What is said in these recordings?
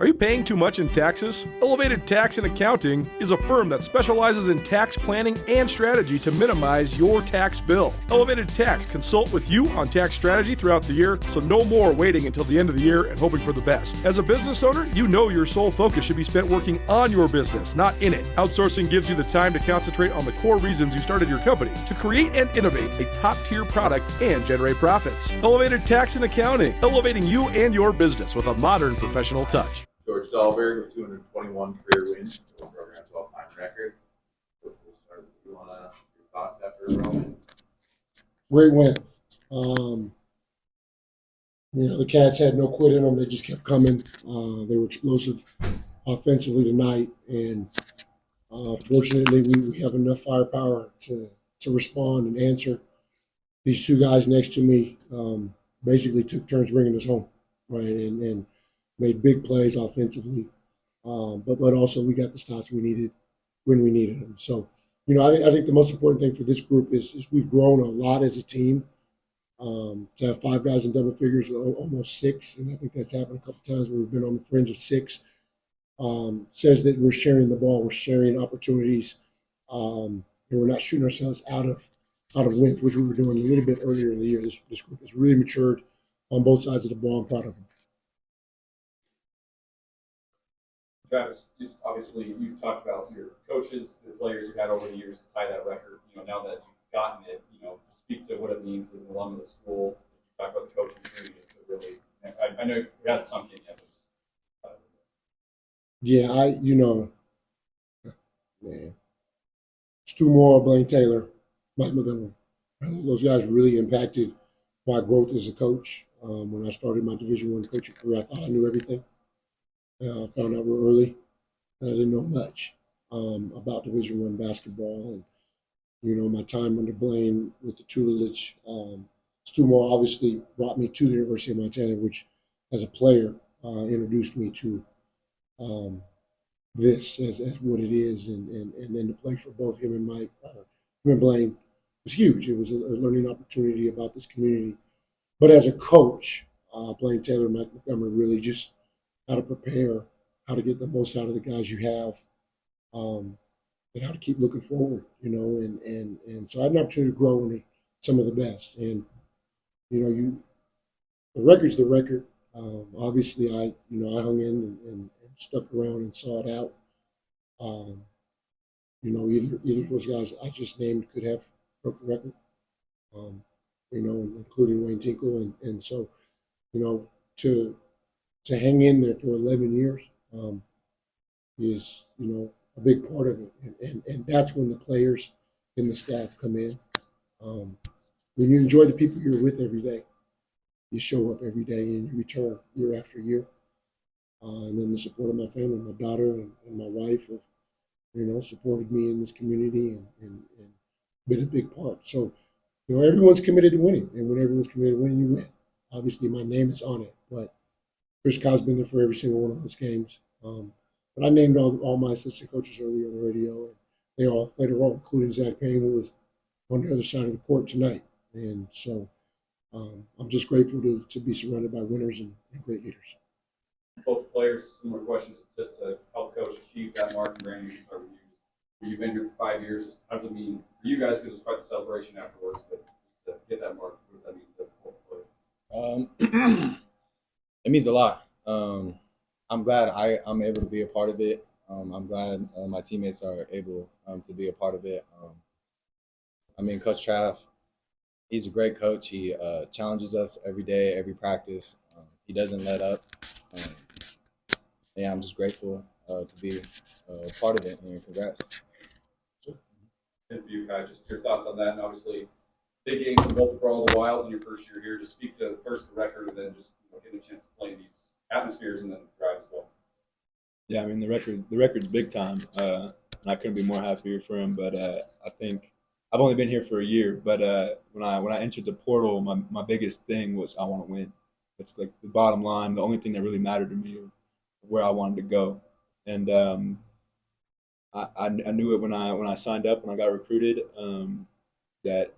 Are you paying too much in taxes? Elevated Tax and Accounting is a firm that specializes in tax planning and strategy to minimize your tax bill. Elevated Tax consult with you on tax strategy throughout the year, so no more waiting until the end of the year and hoping for the best. As a business owner, you know your sole focus should be spent working on your business, not in it. Outsourcing gives you the time to concentrate on the core reasons you started your company, to create and innovate a top-tier product and generate profits. Elevated Tax and Accounting, elevating you and your business with a modern professional touch. Jiggs Dahlberg with 221 career wins, the program's all-time record. Coach, we'll start with you on your thoughts after Roman. Great win. The Cats had no quit in them. They just kept coming. They were explosive offensively tonight, and fortunately, we have enough firepower to respond and answer. These two guys next to me basically took turns bringing us home, right, and made big plays offensively, but also we got the stops we needed when we needed them. So, I think the most important thing for this group is we've grown a lot as a team. To have 5 guys in double figures, almost 6, and I think that's happened a couple times where we've been on the fringe of 6, says that we're sharing the ball, we're sharing opportunities, and we're not shooting ourselves out of wins, which we were doing a little bit earlier in the year. This group has really matured on both sides of the ball. I'm proud of them. Travis, just obviously you've talked about your coaches, the players you've had over the years to tie that record. Now that you've gotten it, speak to what it means as an alum of the school. You talk about the coaching community just to really. I know it hasn't sunk in yet, but just. Man, Stu Moore, Blaine Taylor, Mike Montgomery. Those guys really impacted my growth as a coach. When I started my Division I coaching career, I thought I knew everything. I found out real early that I didn't know much about Division I basketball. And, my time under Blaine with the tutelage, Stu Moore obviously brought me to the University of Montana, which as a player introduced me to this as what it is. And then to play for both him and Mike, him and Blaine was huge. It was a learning opportunity about this community. But as a coach, Blaine Taylor and Mike Montgomery really just how to prepare, how to get the most out of the guys you have, and how to keep looking forward, and so I had an opportunity to grow into some of the best. And, the record's the record. Obviously, I hung in and stuck around and saw it out. Either of those guys I just named could have broke the record, including Wayne Tinkle. And so, to hang in there for 11 years is, a big part of it. And that's when the players and the staff come in. When you enjoy the people you're with every day, you show up every day and you return year after year. And then the support of my family, my daughter and my wife have, supported me in this community and been a big part. So, everyone's committed to winning. And when everyone's committed to winning, you win. Obviously, my name is on it, but Chris Kyle's been there for every single one of those games. But I named all my assistant coaches earlier on the radio, and they all played a role, including Zach Payne, who was on the other side of the court tonight. And so I'm just grateful to be surrounded by winners and great leaders. Both players, similar questions, just to help coach achieve that mark. And Brandon, start with you. You've been here for 5 years. How does it mean for you guys? Because it was quite the celebration afterwards, but to get that mark, what does that mean to both players? It means a lot. I'm glad I'm able to be a part of it. I'm glad my teammates are able to be a part of it. Coach Trav, he's a great coach. He challenges us every day, every practice. He doesn't let up. I'm just grateful to be a part of it, and congrats. And for you, Kai, just your thoughts on that, and obviously big game for both for all the Wilds in your first year here. Just speak to first the record, and then just getting a chance to play in these atmospheres and then drive as well. Yeah, the record's big time, and I couldn't be more happier for him. But I think I've only been here for a year. But when I entered the portal, my biggest thing was I want to win. It's like the bottom line, the only thing that really mattered to me, where I wanted to go. And I knew it when I signed up, when I got recruited, that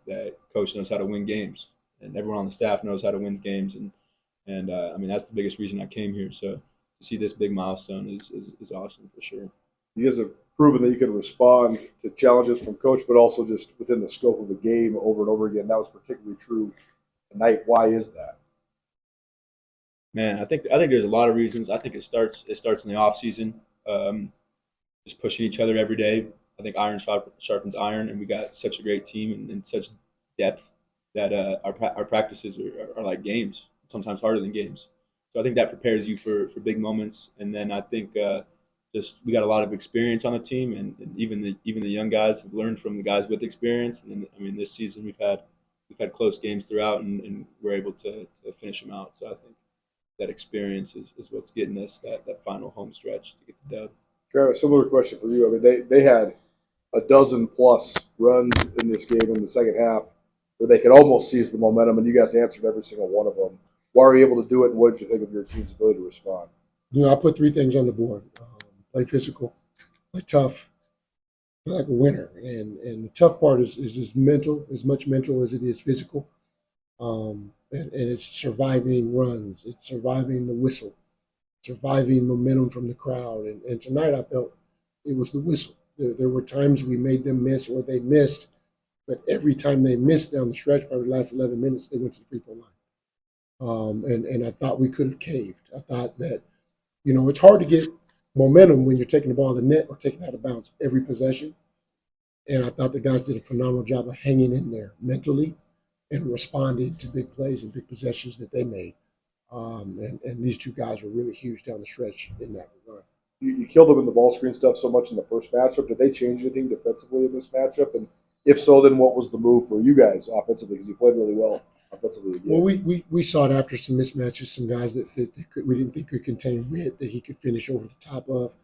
coach knows how to win games, and everyone on the staff knows how to win games, and that's the biggest reason I came here. So to see this big milestone is awesome for sure. You guys have proven that you can respond to challenges from coach, but also just within the scope of the game over and over again. That was particularly true tonight. Why is that? Man, I think there's a lot of reasons. I think it starts in the off season, just pushing each other every day. I think iron sharpens iron, and we got such a great team and such depth that our practices are like games, sometimes harder than games. So I think that prepares you for big moments. And then I think just we got a lot of experience on the team, and even the young guys have learned from the guys with experience. And I mean, this season we've had close games throughout, and we're able to finish them out. So I think that experience is what's getting us that final home stretch to get the dub. Travis, similar question for you. I mean, they had a dozen plus runs in this game in the second half where they could almost seize the momentum, and you guys answered every single one of them. Why were you able to do it, and what did you think of your team's ability to respond? I put three things on the board: play physical, play tough, play like a winner. And the tough part is just mental, as much mental as it is physical. And it's surviving runs, it's surviving the whistle, surviving momentum from the crowd. And tonight I felt it was the whistle. There were times we made them miss or they missed, but every time they missed down the stretch, probably the last 11 minutes, they went to the free throw line. And I thought we could have caved. I thought that, it's hard to get momentum when you're taking the ball in the net or taking it out of bounds every possession. And I thought the guys did a phenomenal job of hanging in there mentally and responding to big plays and big possessions that they made. And these two guys were really huge down the stretch in that regard. You killed them in the ball screen stuff so much in the first matchup. Did they change anything defensively in this matchup? And if so, then what was the move for you guys offensively? Because you played really well offensively again. Well, we sought after some mismatches, some guys that we didn't think could contain width that he could finish over the top of.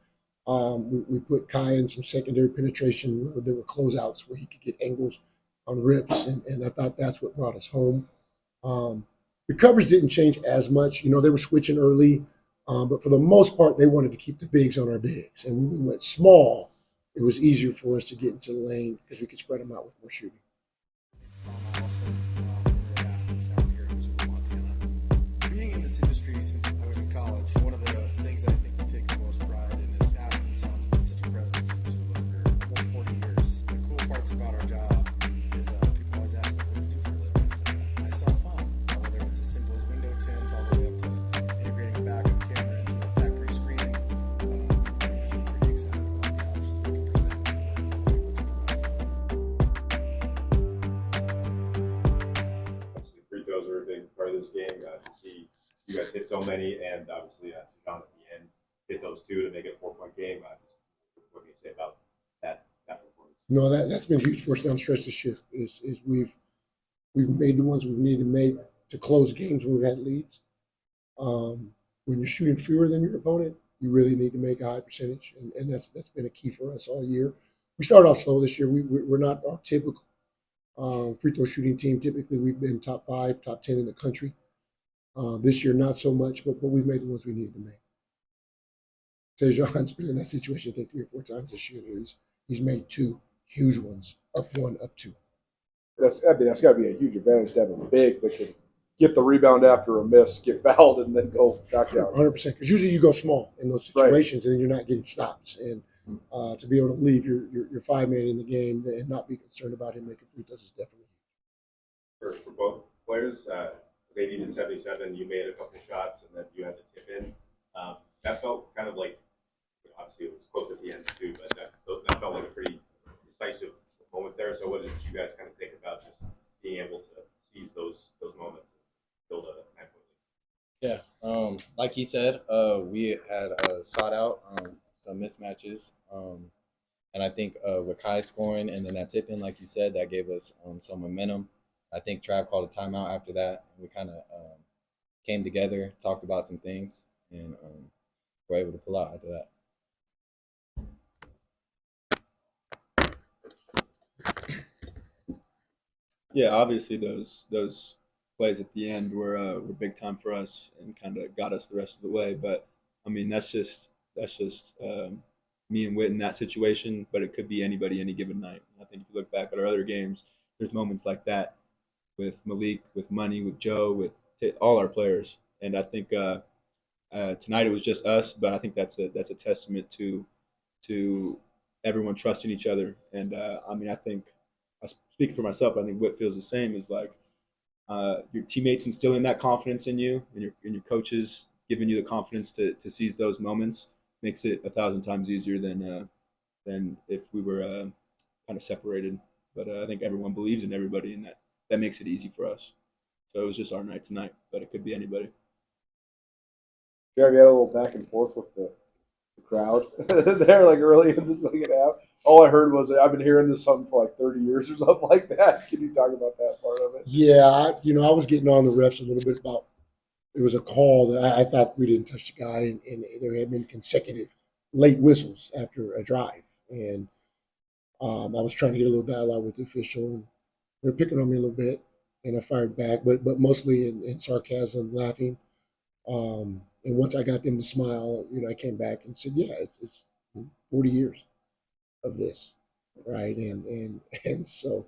We put Kai in some secondary penetration where there were closeouts where he could get angles on rips, and I thought that's what brought us home. The coverage didn't change as much. They were switching early, but for the most part, they wanted to keep the bigs on our bigs. And when we went small, it was easier for us to get into the lane because we could spread them out with more shooting. Being in this industry since I was in college, one of the things I think we take the most pride in is Aspen Sound's been such a presence in Missoula for almost 40 years. The cool parts about our job is people always ask me, what do you do for a living? I sell fun, whether it's as simple as window tint all the way up to integrating a backup camera into a factory screen. I'm pretty excited about the options we can present to what people think about it. Obviously, free throws are a big part of this game. To see you guys hit so many, and obviously John at the end hit those two to make it a 4-point game. What can you say about that performance? No, that's been huge for us down the stretch this year. Is we've made the ones we've needed to make to close games when we've had leads. When you're shooting fewer than your opponent, you really need to make a high percentage, and that's been a key for us all year. We started off slow this year. We're not our typical free throw shooting team. Typically, we've been top 5, top 10 in the country. This year, not so much, but we've made the ones we needed to make. Tejan's been in that situation, I think, 3 or 4 times this year where he's made 2 huge ones, up 1, up 2. That's got to be a huge advantage to have a big that can get the rebound after a miss, get fouled, and then go back down. 100%. Because usually you go small in those situations, and then you're not getting stops. And to be able to leave your 5-man in the game and not be concerned about him making free throws is definitely For both players, 80 to 77, you made a couple shots, and then you had to tip in. That felt kind of like, obviously it was close at the end too, but that felt like a pretty decisive moment there. So what did you guys kind of think about just being able to seize those moments and build a 9-point lead? Yeah, like he said, we had sought out some mismatches, and I think with Kai scoring and then that tip in, like you said, that gave us some momentum. I think Trav called a timeout after that, and we kind of came together, talked about some things, and were able to pull out after that. Yeah, obviously those plays at the end were big time for us and kind of got us the rest of the way. But I mean, that's just me and Whit in that situation. But it could be anybody any given night. I think if you look back at our other games, there's moments like that with Malik, with Money, with Joe, with all our players. And I think Tonight it was just us, but I think that's a testament to everyone trusting each other. And I mean, I think, speaking for myself, I think Whit feels the same. Is like your teammates instilling that confidence in you, and your coaches giving you the confidence to seize those moments makes it 1,000 times easier than if we were kind of separated. But I think everyone believes in everybody, and that makes it easy for us. So it was just our night tonight, but it could be anybody. Jared, you had a little back and forth with the crowd there, like early in the second half. All I heard was, I've been hearing this something for like 30 years or something like that. Can you talk about that part of it? Yeah, I was getting on the refs a little bit about. It was a call that I thought we didn't touch the guy, and there had been consecutive late whistles after a drive, and I was trying to get a little dialogue with the official, and they're picking on me a little bit, and I fired back, but mostly in sarcasm, laughing. And once I got them to smile, I came back and said, "Yeah, it's 40 years of this, right?" And so,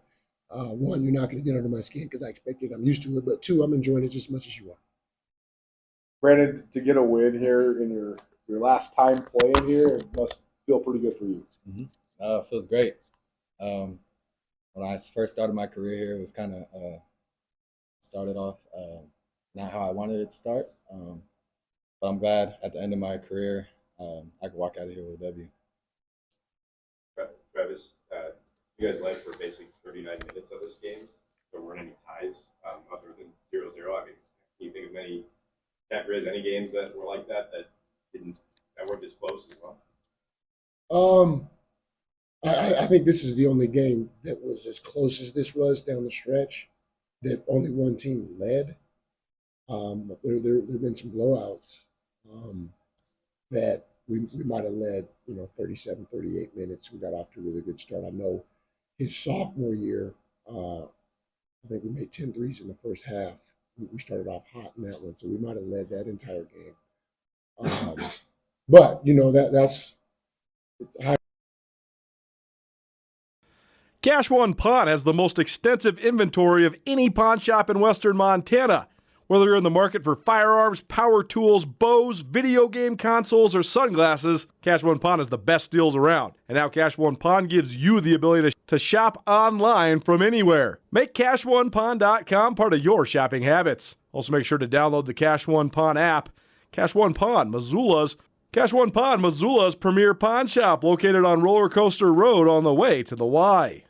one, you're not going to get under my skin because I expected. I'm used to it, but two, I'm enjoying it just as much as you are. Brandon, to get a win here in your last time playing here, it must feel pretty good for you. It feels great. When I first started my career here, it was kind of started off not how I wanted it to start. But I'm glad at the end of my career, I could walk out of here with a W. Travis, you guys led for basically 39 minutes of this game. There weren't any ties other than 0-0. I mean, can you think of any, Griz, any games that were like that weren't this close as well? I think this is the only game that was as close as this was down the stretch that only one team led. There have been some blowouts that we might have led, 37, 38 minutes. We got off to a really good start. I know his sophomore year, I think we made 10 threes in the first half. We started off hot in that one, so we might have led that entire game. But, it's high. Cash One Pawn has the most extensive inventory of any pawn shop in western Montana. Whether you're in the market for firearms, power tools, bows, video game consoles, or sunglasses, Cash One Pawn has the best deals around. And now Cash One Pawn gives you the ability to shop online from anywhere. Make CashOnePawn.com part of your shopping habits. Also make sure to download the Cash One Pawn app. Cash One Pawn, Missoula's premier pawn shop, located on Roller Coaster Road on the way to the Y.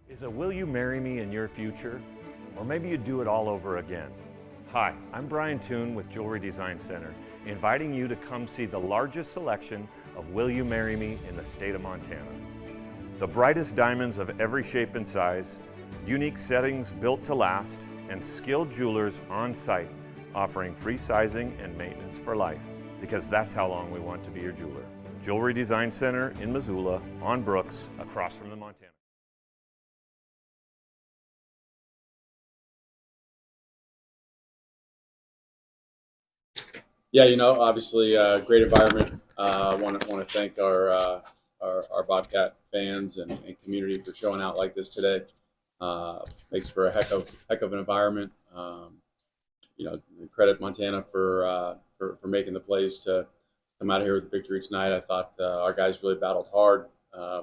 Is a will you marry me in your future? Or maybe you do it all over again. Hi, I'm Brian Toon with Jewelry Design Center, inviting you to come see the largest selection of Will You Marry Me in the state of Montana. The brightest diamonds of every shape and size, unique settings built to last, and skilled jewelers on site offering free sizing and maintenance for life, because that's how long we want to be your jeweler. Jewelry Design Center in Missoula, on Brooks, across from the Montana. Yeah, obviously, great environment. Want to thank our Bobcat fans and community for showing out like this today. Makes for a heck of an environment. Credit Montana for making the plays to come out of here with a victory tonight. I thought our guys really battled hard.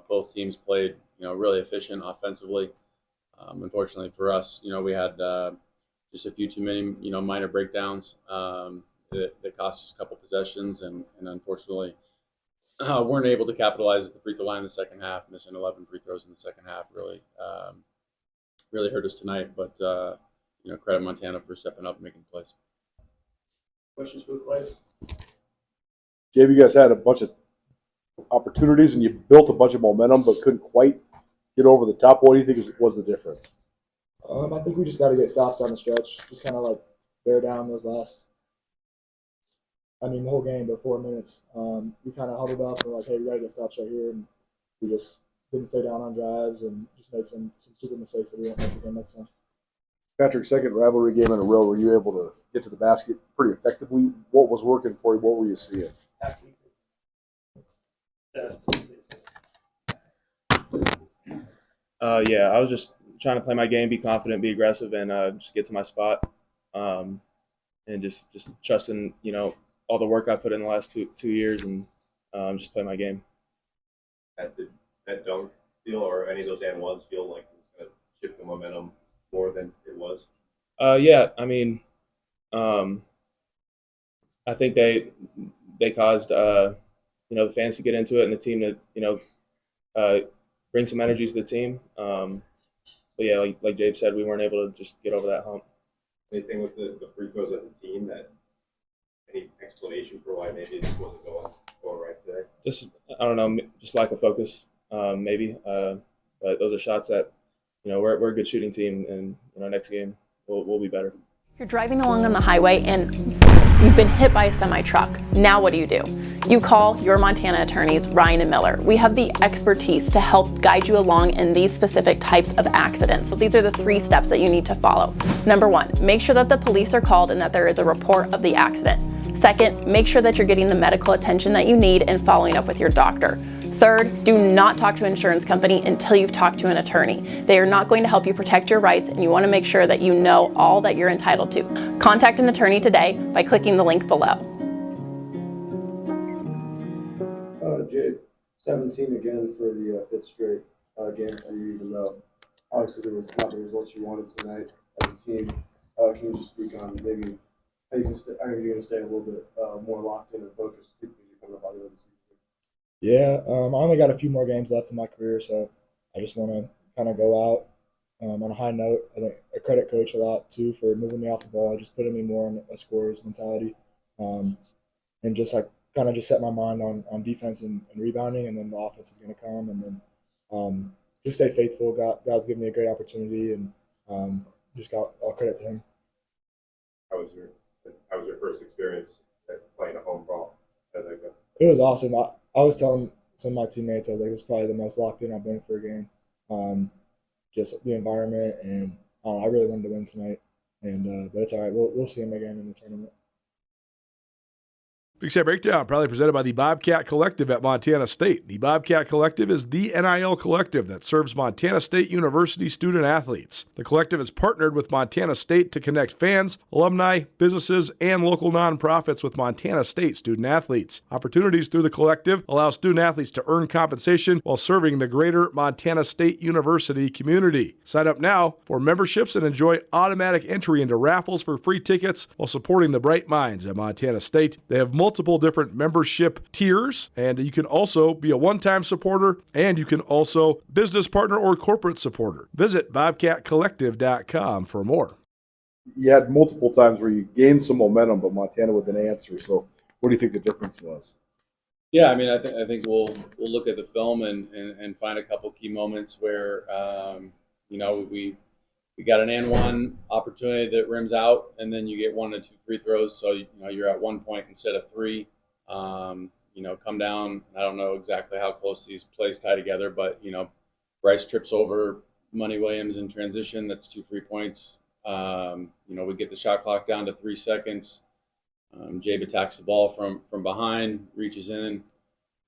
Both teams played, really efficient offensively. Unfortunately for us, we had just a few too many, minor breakdowns. That cost us a couple possessions, and unfortunately weren't able to capitalize at the free throw line in the second half. Missing 11 free throws in the second half really hurt us tonight. But credit Montana for stepping up and making plays. Questions for the players? Jabe, you guys had a bunch of opportunities and you built a bunch of momentum, but couldn't quite get over the top. What do you think was the difference? I think we just got to get stops down the stretch. Just kind of like bear down those last. The whole game, but 4 minutes. We kind of huddled up and were like, hey, we got to get stops right here. And we just didn't stay down on drives and just made some stupid mistakes that we won't make again next time. Patrick, second rivalry game in a row. Were you able to get to the basket pretty effectively? What was working for you? What were you seeing? Yeah, I was just trying to play my game, be confident, be aggressive, and just get to my spot. and just trusting, all the work I put in the last two years and just play my game. Did that don't feel, or any of those and ones feel like it was going to shift the momentum more than it was? Yeah, I mean, I think they caused the fans to get into it and the team to bring some energy to the team. But yeah, like Jabe said, we weren't able to just get over that hump. Anything with the free throws as a team that any explanation for why maybe it just wasn't going right today? Just I don't know, just lack of focus, maybe. But those are shots that we're a good shooting team, and next game we'll be better. You're driving along on the highway and you've been hit by a semi-truck. Now what do? You call your Montana attorneys, Ryan and Miller. We have the expertise to help guide you along in these specific types of accidents. So these are the 3 steps that you need to follow. Number 1, make sure that the police are called and that there is a report of the accident. Second, make sure that you're getting the medical attention that you need and following up with your doctor. Third, do not talk to an insurance company until you've talked to an attorney. They are not going to help you protect your rights, and you want to make sure that you know all that you're entitled to. Contact an attorney today by clicking the link below. Jabe, 17 again for the 5th straight game for you, even though obviously there was not the results you wanted tonight as a team. Can you just speak on maybe how you're going to stay a little bit more locked in and focused as you come up by the end of the season? Yeah, I only got a few more games left in my career, so I just want to kind of go out on a high note. I think I credit coach a lot too for moving me off the ball, just putting me more in a scorer's mentality, and just kind of just set my mind on defense and rebounding, and then the offense is going to come, and then just stay faithful. God's given me a great opportunity, and just got all credit to him. How was your first experience playing a home ball? It was awesome. I was telling some of my teammates, I was like, this is probably the most locked in I've been for a game. Just the environment, and I really wanted to win tonight. And but it's all right. We'll see him again in the tournament. Big Sky Breakdown, proudly presented by the Bobcat Collective at Montana State. The Bobcat Collective is the NIL collective that serves Montana State University student athletes. The collective has partnered with Montana State to connect fans, alumni, businesses, and local nonprofits with Montana State student athletes. Opportunities through the collective allow student athletes to earn compensation while serving the greater Montana State University community. Sign up now for memberships and enjoy automatic entry into raffles for free tickets while supporting the bright minds at Montana State. They have multiple different membership tiers, and you can also be a one-time supporter, and you can also business partner or corporate supporter. Visit bobcatcollective.com for more. You had multiple times where you gained some momentum, but Montana with an answer. So what do you think the difference was? Yeah, I mean, I think we'll look at the film and find a couple key moments where we got an and one opportunity that rims out, and then you get 1 and 2 free throws. So you're at 1 point instead of 3. Come down. I don't know exactly how close these plays tie together, but Bryce trips over Money Williams in transition. That's 2 free points. We get the shot clock down to 3 seconds. Jabe attacks the ball from behind, reaches in.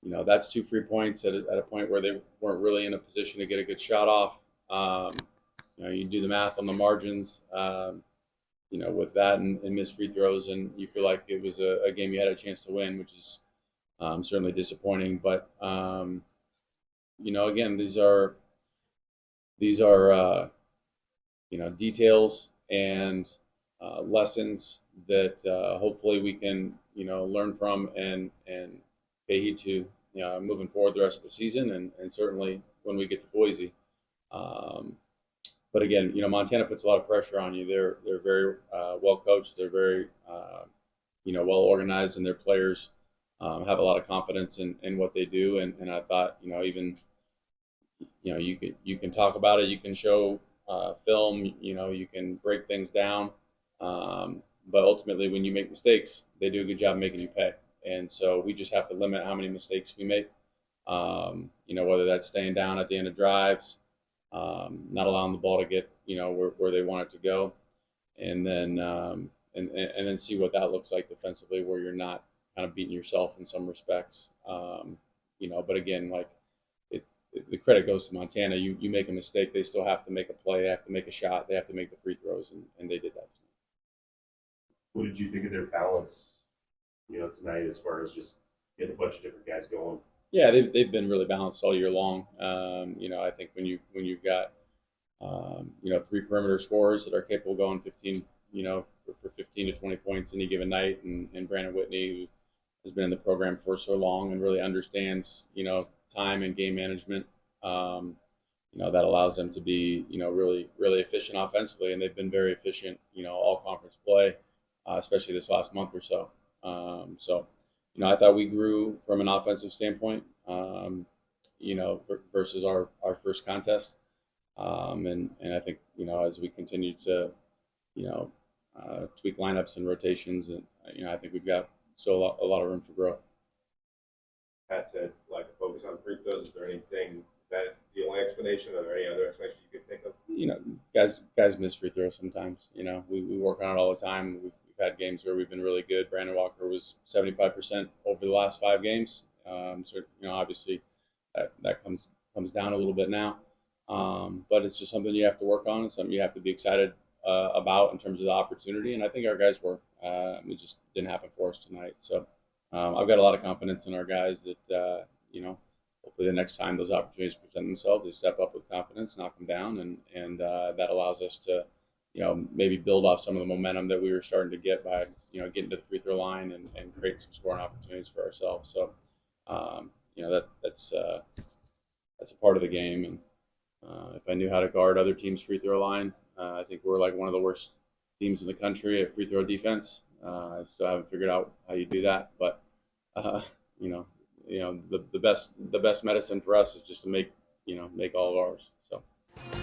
That's 2 free points at a point where they weren't really in a position to get a good shot off. You do the math on the margins, with that and missed free throws, and you feel like it was a game you had a chance to win, which is certainly disappointing. But again, these are details and lessons that hopefully we can learn from and pay heed to moving forward the rest of the season, and certainly when we get to Boise. But again, Montana puts a lot of pressure on you. They're very well coached. They're very well organized, and their players have a lot of confidence in what they do. And I thought, even you can talk about it, you can show film, you can break things down, but ultimately, when you make mistakes, they do a good job making you pay. And so we just have to limit how many mistakes we make. Whether that's staying down at the end of drives. Not allowing the ball to get where they want it to go, and then and then see what that looks like defensively, where you're not kind of beating yourself in some respects. But again, the credit goes to Montana. You make a mistake, they still have to make a play, they have to make a shot, they have to make the free throws, and they did that. What did you think of their balance, tonight as far as just getting a bunch of different guys going? Yeah, they've been really balanced all year long. I think when you've got three perimeter scorers that are capable of going 15, for 15 to 20 points any given night, and Brandon Whitney, who has been in the program for so long and really understands, time and game management. That allows them to be, really, really efficient offensively, and they've been very efficient, all conference play, especially this last month or so. I thought we grew from an offensive standpoint, versus our first contest. And I think, as we continue to, tweak lineups and rotations, and, I think we've got still a lot of room for growth. Pat said, like, focus on free throws. Is there anything that the only explanation, or are there any other explanations you could think of? Guys miss free throws sometimes. We work on it all the time. We've had games where we've been really good. Brandon Walker was 75% over the last 5 games. Obviously that comes down a little bit now. But it's just something you have to work on. It's something you have to be excited about in terms of the opportunity. And I think our guys were. It just didn't happen for us tonight. So I've got a lot of confidence in our guys that, hopefully the next time those opportunities present themselves, they step up with confidence, knock them down, and that allows us to, maybe build off some of the momentum that we were starting to get by, getting to the free throw line and create some scoring opportunities for ourselves. So, that's a part of the game. And if I knew how to guard other teams' free throw line, I think we're like one of the worst teams in the country at free throw defense. I still haven't figured out how you do that, but the best medicine for us is just to make all of ours. So.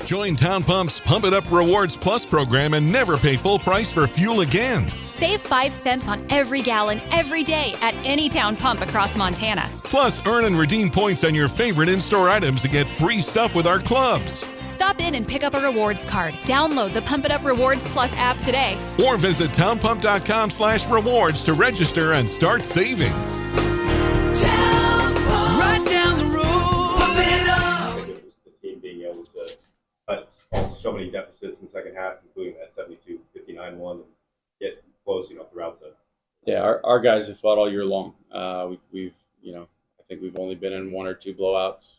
Join Town Pump's Pump It Up Rewards Plus program and never pay full price for fuel again. Save 5 cents on every gallon every day at any Town Pump across Montana. Plus, earn and redeem points on your favorite in-store items to get free stuff with our clubs. Stop in and pick up a rewards card. Download the Pump It Up Rewards Plus app today. Or visit townpump.com/rewards to register and start saving. Town Pump. Right down the road. Pump it up. I think it was the team being able to cut so many deficits in the second half, including that 72-59 one, and get close, throughout the. Yeah, our guys have fought all year long. We've I think we've only been in 1 or 2 blowouts,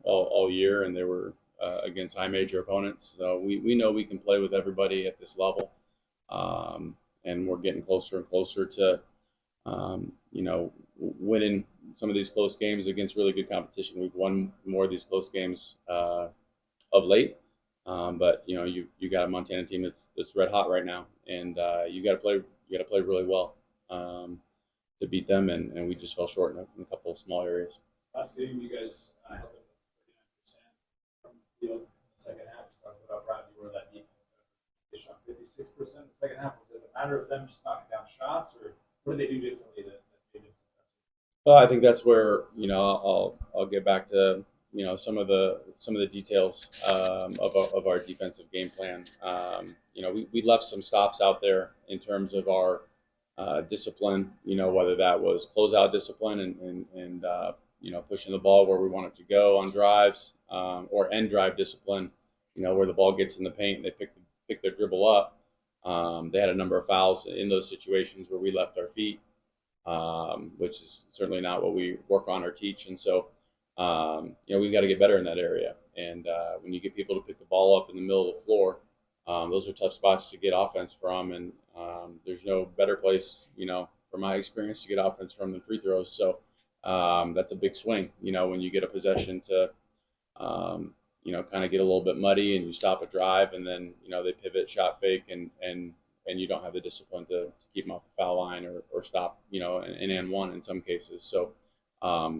all year, and they were against high major opponents. So we know we can play with everybody at this level, and we're getting closer and closer to, winning some of these close games against really good competition. We've won more of these close games of late, but you got a Montana team that's red hot right now, and you got to play really well to beat them, and we just fell short in a couple of small areas. Last game, you guys held it 39% from the field in the second half. You talked about Brad, you were that defense. They shot 56% in the second half. Was it a matter of them just knocking down shots, or what did they do differently that made them successful? Well, I think that's where I'll get back to some of the details of our defensive game plan. We left some stops out there in terms of our discipline. Whether that was closeout discipline and pushing the ball where we want it to go on drives, or end drive discipline. Where the ball gets in the paint and they pick their dribble up. They had a number of fouls in those situations where we left our feet, which is certainly not what we work on or teach. And so, we've got to get better in that area. And when you get people to pick the ball up in the middle of the floor, those are tough spots to get offense from. And there's no better place, from my experience, to get offense from than free throws. So that's a big swing, when you get a possession to, kind of get a little bit muddy and you stop a drive and then, they pivot, shot fake, and you don't have the discipline to keep them off the foul line or stop, an and one in some cases. So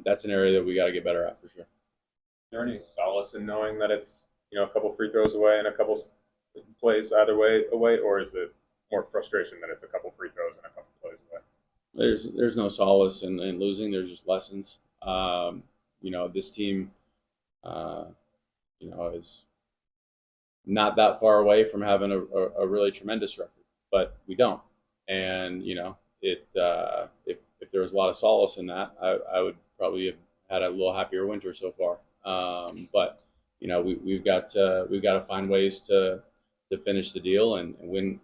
that's an area that we got to get better at for sure. Is there any solace in knowing that it's, a couple free throws away and a couple plays either way away, or is it more frustration that it's a couple free throws and a couple plays away? There's no solace in losing. There's just lessons. This team, is not that far away from having a really tremendous record, but we don't. And if there was a lot of solace in that, I would probably have had a little happier winter so far. But we've got to find ways to finish the deal and win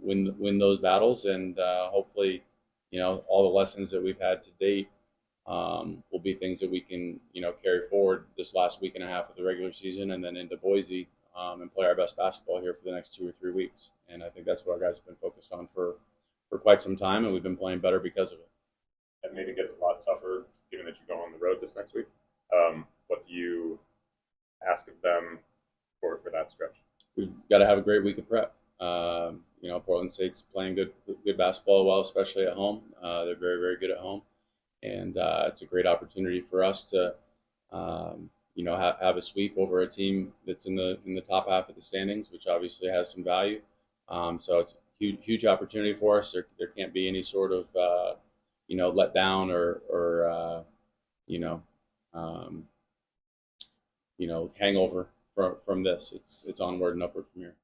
win those battles, and hopefully, all the lessons that we've had to date will be things that we can, carry forward this last week and a half of the regular season, and then into Boise and play our best basketball here for the next 2 or 3 weeks. And I think that's what our guys have been focused on for quite some time, and we've been playing better because of it. That maybe gets a lot tougher given that you go on the road this next week. What do you ask of them for that stretch? We've got to have a great week of prep. Portland State's playing good basketball well, especially at home. They're very, very good at home, and it's a great opportunity for us to, have a sweep over a team that's in the top half of the standings, which obviously has some value. So it's a huge opportunity for us. There can't be any sort of let down or hangover from this. It's onward and upward from here.